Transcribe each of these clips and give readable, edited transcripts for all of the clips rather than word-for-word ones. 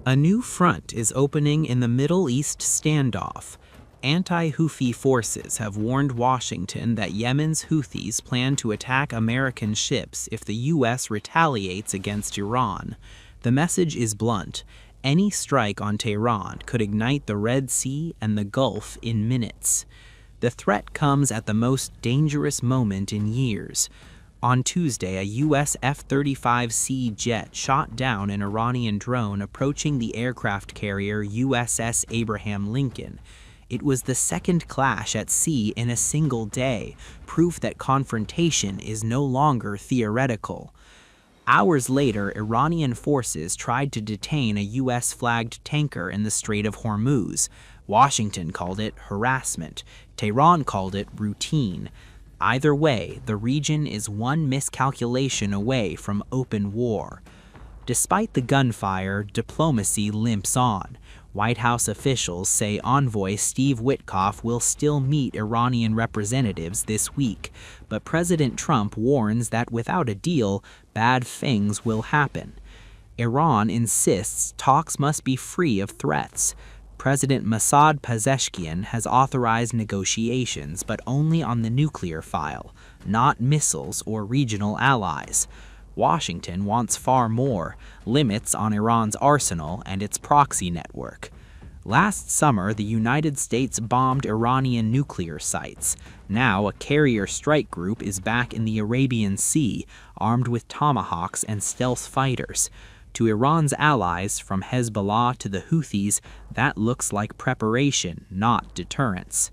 A new front is opening in the Middle East standoff. Anti-Houthi forces have warned Washington that Yemen's Houthis plan to attack American ships if the U.S. retaliates against Iran. The message is blunt. Any strike on Tehran could ignite the Red Sea and the Gulf in minutes. The threat comes at the most dangerous moment in years. On Tuesday, a U.S. F-35C jet shot down an Iranian drone approaching the aircraft carrier USS Abraham Lincoln. It was the second clash at sea in a single day, proof that confrontation is no longer theoretical. Hours later, Iranian forces tried to detain a U.S.-flagged tanker in the Strait of Hormuz. Washington called it harassment. Tehran called it routine. Either way, the region is one miscalculation away from open war. Despite the gunfire, diplomacy limps on. White House officials say envoy Steve Witkoff will still meet Iranian representatives this week, but President Trump warns that without a deal, bad things will happen. Iran insists talks must be free of threats. President Masoud Pezeshkian has authorized negotiations, but only on the nuclear file, not missiles or regional allies. Washington wants far more, limits on Iran's arsenal and its proxy network. Last summer, the United States bombed Iranian nuclear sites. Now, a carrier strike group is back in the Arabian Sea, armed with tomahawks and stealth fighters. To Iran's allies, from Hezbollah to the Houthis, that looks like preparation, not deterrence.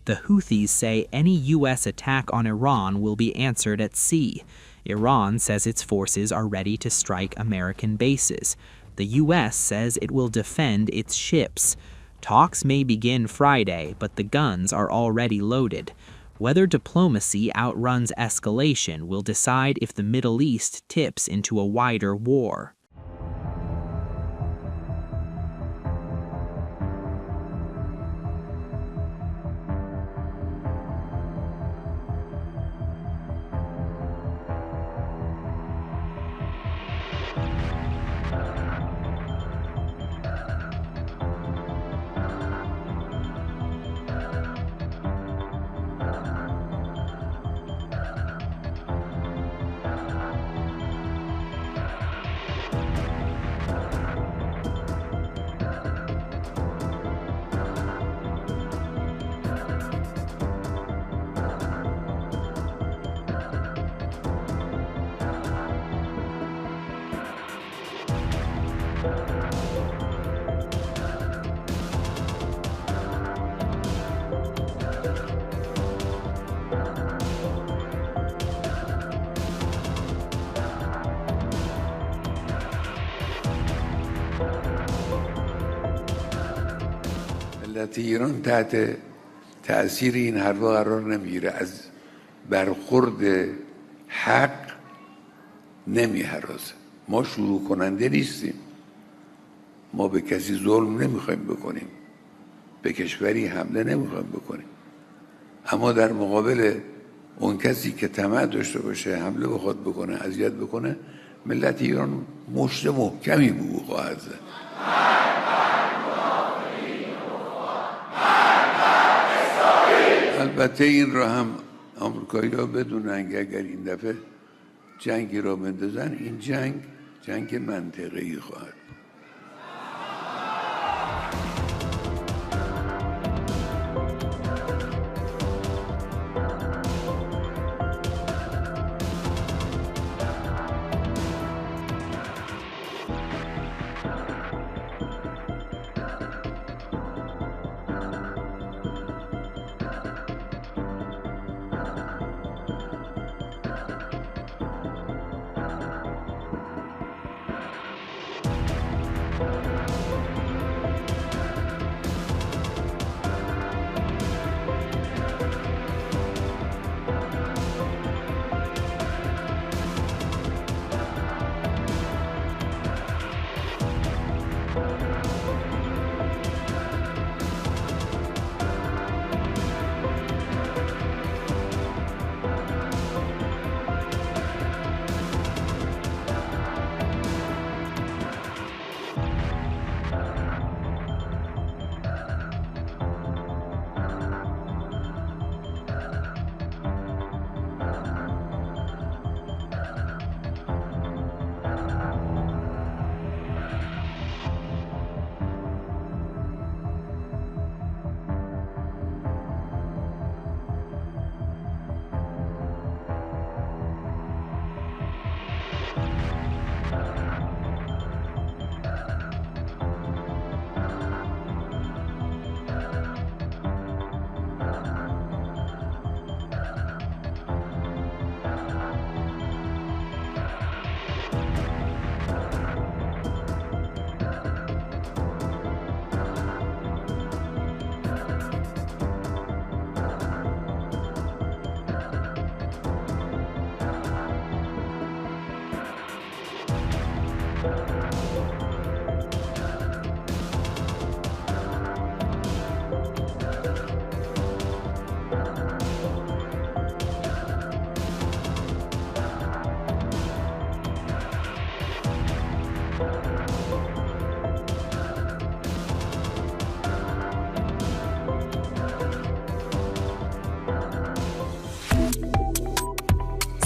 The Houthis say any U.S. attack on Iran will be answered at sea. Iran says its forces are ready to strike American bases. The U.S. says it will defend its ships. Talks may begin Friday, but the guns are already loaded. Whether diplomacy outruns escalation will decide if the Middle East tips into a wider war. ملت ایران تحت تأثیر این حرفا قرار نمیگیره، از برخورد حق نمیهراسه. ما شروع کننده نیستیم، ما به کسی ظلم نمیخوایم بکنیم، به کشوری حمله نمیخوایم بکنیم، اما در مقابل اون کسی که طمع داشته باشه حمله بخواد بکنه، اذیت بکنه، ملت ایران مشت محکمی به او خواهد زد. البته این را هم آمریکایی‌ها بدونن که اگر این دفعه جنگی را بندازن، این جنگ منطقه‌ای خواهد.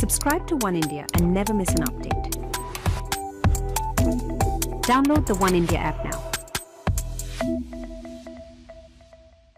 Subscribe to One India and never miss an update. Download the One India app now.